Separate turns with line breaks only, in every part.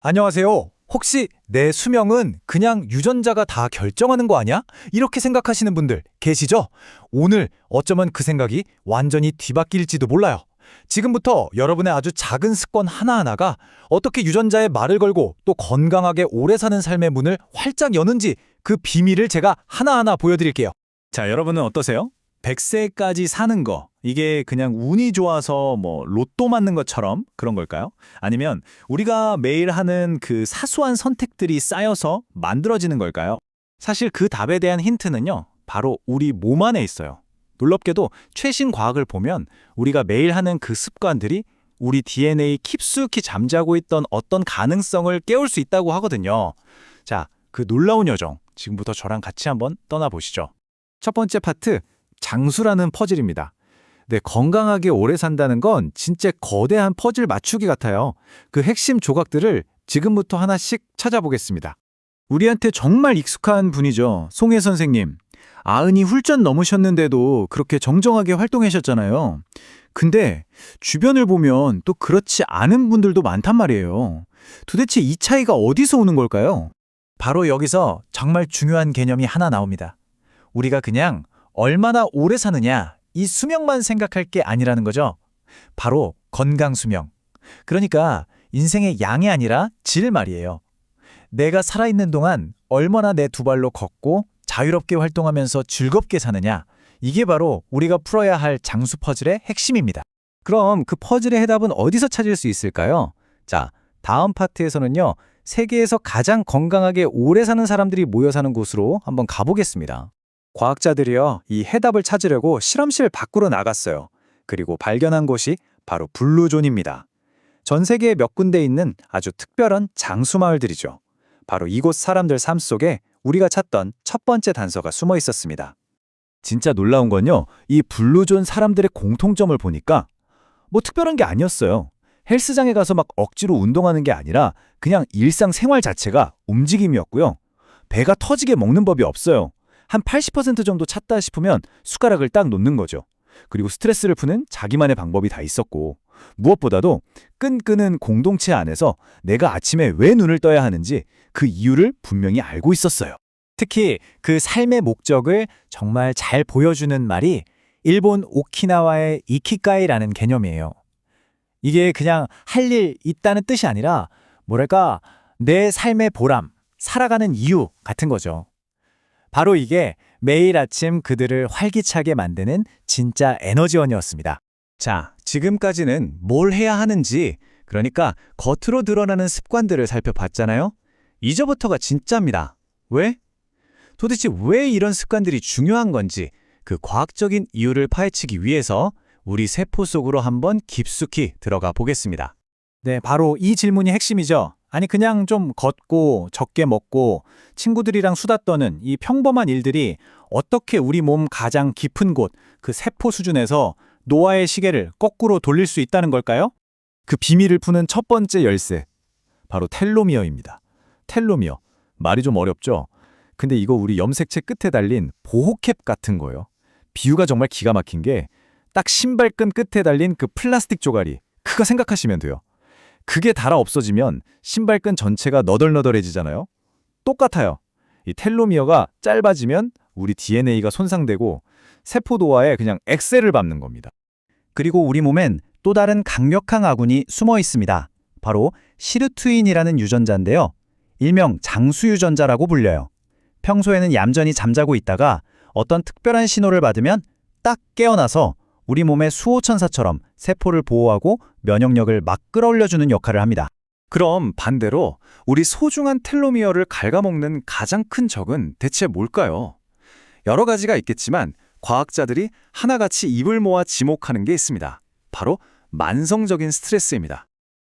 안녕하세요. 혹시 내 수명은 그냥 유전자가 다 결정하는 거 아니야? 이렇게 생각하시는 분들 계시죠? 오늘 어쩌면 그 생각이 완전히 뒤바뀔지도 몰라요. 지금부터 여러분의 아주 작은 습관 하나하나가 어떻게 유전자에 말을 걸고 또 건강하게 오래 사는 삶의 문을 활짝 여는지 그 비밀을 제가 하나하나 보여드릴게요.
자, 여러분은 어떠세요? 100세까지 사는 거, 이게 그냥 운이 좋아서 로또 맞는 것처럼 그런 걸까요? 아니면 우리가 매일 하는 그 사소한 선택들이 쌓여서 만들어지는 걸까요? 사실 그 답에 대한 힌트는요, 바로 우리 몸 안에 있어요. 놀랍게도 최신 과학을 보면 우리가 매일 하는 그 습관들이 우리 DNA 깊숙이 잠자고 있던 어떤 가능성을 깨울 수 있다고 하거든요. 자, 그 놀라운 여정, 지금부터 저랑 같이 한번 떠나보시죠. 첫 번째 파트, 장수라는 퍼즐입니다. 네, 건강하게 오래 산다는 건 진짜 거대한 퍼즐 맞추기 같아요. 그 핵심 조각들을 지금부터 하나씩 찾아보겠습니다. 우리한테 정말 익숙한 분이죠. 송혜 선생님. 90이 훌쩍 넘으셨는데도 그렇게 정정하게 활동하셨잖아요. 근데 주변을 보면 또 그렇지 않은 분들도 많단 말이에요. 도대체 이 차이가 어디서 오는 걸까요?
바로 여기서 정말 중요한 개념이 하나 나옵니다. 우리가 그냥 얼마나 오래 사느냐, 이 수명만 생각할 게 아니라는 거죠. 바로 건강 수명. 그러니까 인생의 양이 아니라 질 말이에요. 내가 살아있는 동안 얼마나 내 두 발로 걷고 자유롭게 활동하면서 즐겁게 사느냐, 이게 바로 우리가 풀어야 할 장수 퍼즐의 핵심입니다.
그럼 그 퍼즐의 해답은 어디서 찾을 수 있을까요? 자, 다음 파트에서는요, 세계에서 가장 건강하게 오래 사는 사람들이 모여 사는 곳으로 한번 가보겠습니다. 과학자들이요, 이 해답을 찾으려고 실험실 밖으로 나갔어요. 그리고 발견한 곳이 바로 블루존입니다. 전 세계에 몇 군데 있는 아주 특별한 장수 마을들이죠. 바로 이곳 사람들 삶 속에 우리가 찾던 첫 번째 단서가 숨어 있었습니다. 진짜 놀라운 건요, 이 블루존 사람들의 공통점을 보니까 특별한 게 아니었어요. 헬스장에 가서 막 억지로 운동하는 게 아니라 그냥 일상생활 자체가 움직임이었고요. 배가 터지게 먹는 법이 없어요. 한 80% 정도 찼다 싶으면 숟가락을 딱 놓는 거죠. 그리고 스트레스를 푸는 자기만의 방법이 다 있었고, 무엇보다도 끈끈한 공동체 안에서 내가 아침에 왜 눈을 떠야 하는지 그 이유를 분명히 알고 있었어요.
특히 그 삶의 목적을 정말 잘 보여주는 말이 일본 오키나와의 이키가이라는 개념이에요. 이게 그냥 할 일 있다는 뜻이 아니라 뭐랄까 내 삶의 보람, 살아가는 이유 같은 거죠. 바로 이게 매일 아침 그들을 활기차게 만드는 진짜 에너지원이었습니다.
자, 지금까지는 뭘 해야 하는지, 그러니까 겉으로 드러나는 습관들을 살펴봤잖아요? 이제부터가 진짜입니다. 왜? 도대체 왜 이런 습관들이 중요한 건지 그 과학적인 이유를 파헤치기 위해서 우리 세포 속으로 한번 깊숙이 들어가 보겠습니다.
네, 바로 이 질문이 핵심이죠. 아니 그냥 좀 걷고 적게 먹고 친구들이랑 수다 떠는 이 평범한 일들이 어떻게 우리 몸 가장 깊은 곳, 그 세포 수준에서 노화의 시계를 거꾸로 돌릴 수 있다는 걸까요?
그 비밀을 푸는 첫 번째 열쇠, 바로 텔로미어입니다. 텔로미어, 말이 좀 어렵죠? 근데 이거 우리 염색체 끝에 달린 보호캡 같은 거예요. 비유가 정말 기가 막힌 게 딱 신발끈 끝에 달린 그 플라스틱 조가리, 그거 생각하시면 돼요. 그게 닳아 없어지면 신발끈 전체가 너덜너덜해지잖아요. 똑같아요. 이 텔로미어가 짧아지면 우리 DNA가 손상되고 세포 노화에 그냥 엑셀을 밟는 겁니다.
그리고 우리 몸엔 또 다른 강력한 아군이 숨어 있습니다. 바로 시르투인이라는 유전자인데요. 일명 장수 유전자라고 불려요. 평소에는 얌전히 잠자고 있다가 어떤 특별한 신호를 받으면 딱 깨어나서 우리 몸의 수호천사처럼 세포를 보호하고 면역력을 막 끌어올려주는 역할을 합니다.
그럼 반대로 우리 소중한 텔로미어를 갉아먹는 가장 큰 적은 대체 뭘까요? 여러 가지가 있겠지만 과학자들이 하나같이 입을 모아 지목하는 게 있습니다. 바로 만성적인 스트레스입니다.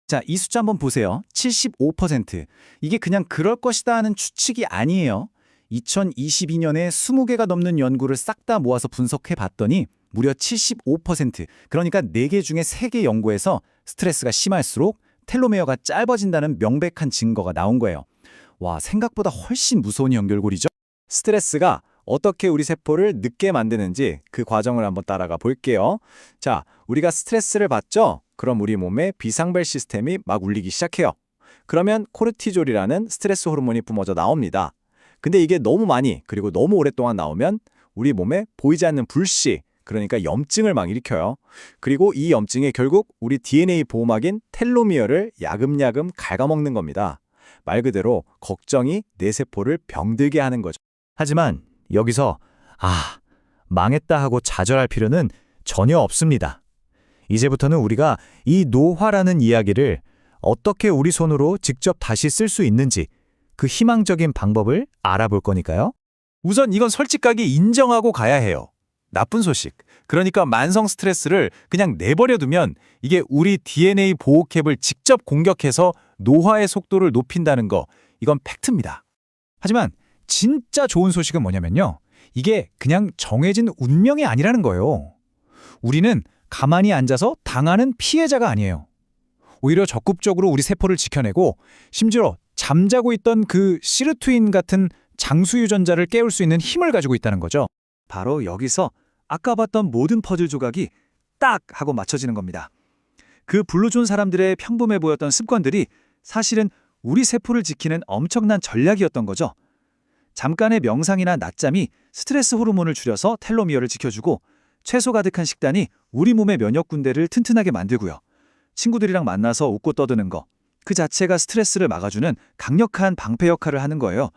자, 이 숫자 한번 보세요. 75%. 이게 그냥 그럴 것이다 하는 추측이 아니에요. 2022년에 20개가 넘는 연구를 싹 다 모아서 분석해 봤더니 무려 75%, 그러니까 4개 중에 3개 연구에서 스트레스가 심할수록 텔로메어가 짧아진다는 명백한 증거가 나온 거예요. 와, 생각보다 훨씬 무서운 연결고리죠?
스트레스가 어떻게 우리 세포를 늙게 만드는지 그 과정을 한번 따라가 볼게요. 자, 우리가 스트레스를 받죠? 그럼 우리 몸의 비상벨 시스템이 막 울리기 시작해요. 그러면 코르티졸이라는 스트레스 호르몬이 뿜어져 나옵니다. 근데 이게 너무 많이 그리고 너무 오랫동안 나오면 우리 몸에 보이지 않는 불씨, 그러니까 염증을 막 일으켜요. 그리고 이 염증이 결국 우리 DNA 보호막인 텔로미어를 야금야금 갉아먹는 겁니다. 말 그대로 걱정이 내 세포를 병들게 하는 거죠.
하지만 여기서 망했다 하고 좌절할 필요는 전혀 없습니다. 이제부터는 우리가 이 노화라는 이야기를 어떻게 우리 손으로 직접 다시 쓸 수 있는지 그 희망적인 방법을 알아볼 거니까요. 우선 이건 솔직하게 인정하고 가야 해요. 나쁜 소식. 그러니까 만성 스트레스를 그냥 내버려 두면 이게 우리 DNA 보호캡을 직접 공격해서 노화의 속도를 높인다는 거, 이건 팩트입니다. 하지만 진짜 좋은 소식은 뭐냐면요. 이게 그냥 정해진 운명이 아니라는 거예요. 우리는 가만히 앉아서 당하는 피해자가 아니에요. 오히려 적극적으로 우리 세포를 지켜내고 심지어 잠자고 있던 그 시르투인 같은 장수 유전자를 깨울 수 있는 힘을 가지고 있다는 거죠. 바로 여기서 아까 봤던 모든 퍼즐 조각이 딱 하고 맞춰지는 겁니다. 그 블루존 사람들의 평범해 보였던 습관들이 사실은 우리 세포를 지키는 엄청난 전략이었던 거죠. 잠깐의 명상이나 낮잠이 스트레스 호르몬을 줄여서 텔로미어를 지켜주고, 채소 가득한 식단이 우리 몸의 면역 군대를 튼튼하게 만들고요. 친구들이랑 만나서 웃고 떠드는 거, 그 자체가 스트레스를 막아주는 강력한 방패 역할을 하는 거예요.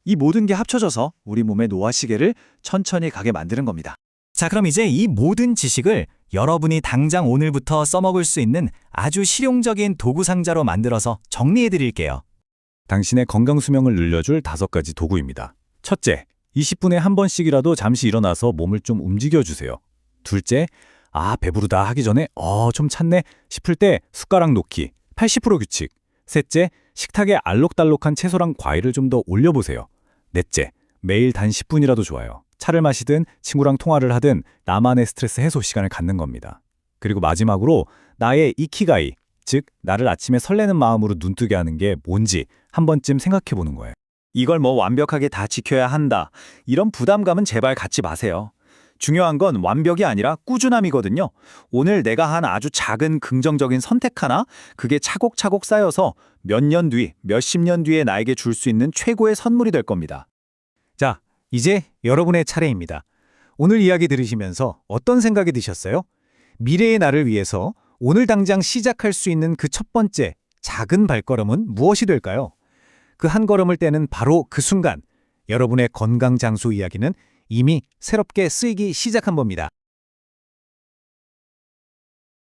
이 모든 게 합쳐져서 우리 몸의 노화 시계를 천천히 가게 만드는 겁니다. 자, 그럼 이제 이 모든 지식을 여러분이 당장 오늘부터 써먹을 수 있는 아주 실용적인 도구 상자로 만들어서 정리해 드릴게요.
당신의 건강 수명을 늘려줄 5가지 도구입니다. 첫째, 20분에 한 번씩이라도 잠시 일어나서 몸을 좀 움직여주세요. 둘째, 배부르다 하기 전에 좀 찼네 싶을 때 숟가락 놓기, 80% 규칙. 셋째, 식탁에 알록달록한 채소랑 과일을 좀 더 올려보세요. 넷째, 매일 단 10분이라도 좋아요. 차를 마시든 친구랑 통화를 하든 나만의 스트레스 해소 시간을 갖는 겁니다. 그리고 마지막으로 나의 이키가이, 즉 나를 아침에 설레는 마음으로 눈뜨게 하는 게 뭔지 한 번쯤 생각해 보는 거예요. 이걸 완벽하게 다 지켜야 한다, 이런 부담감은 제발 갖지 마세요. 중요한 건 완벽이 아니라 꾸준함이거든요. 오늘 내가 한 아주 작은 긍정적인 선택 하나, 그게 차곡차곡 쌓여서 몇 년 뒤, 몇십 년 뒤에 나에게 줄 수 있는 최고의 선물이 될 겁니다.
자, 이제 여러분의 차례입니다. 오늘 이야기 들으시면서 어떤 생각이 드셨어요? 미래의 나를 위해서 오늘 당장 시작할 수 있는 그 첫 번째 작은 발걸음은 무엇이 될까요? 그 한 걸음을 떼는 바로 그 순간, 여러분의 건강 장수 이야기는 이미 새롭게 쓰이기 시작한 겁니다.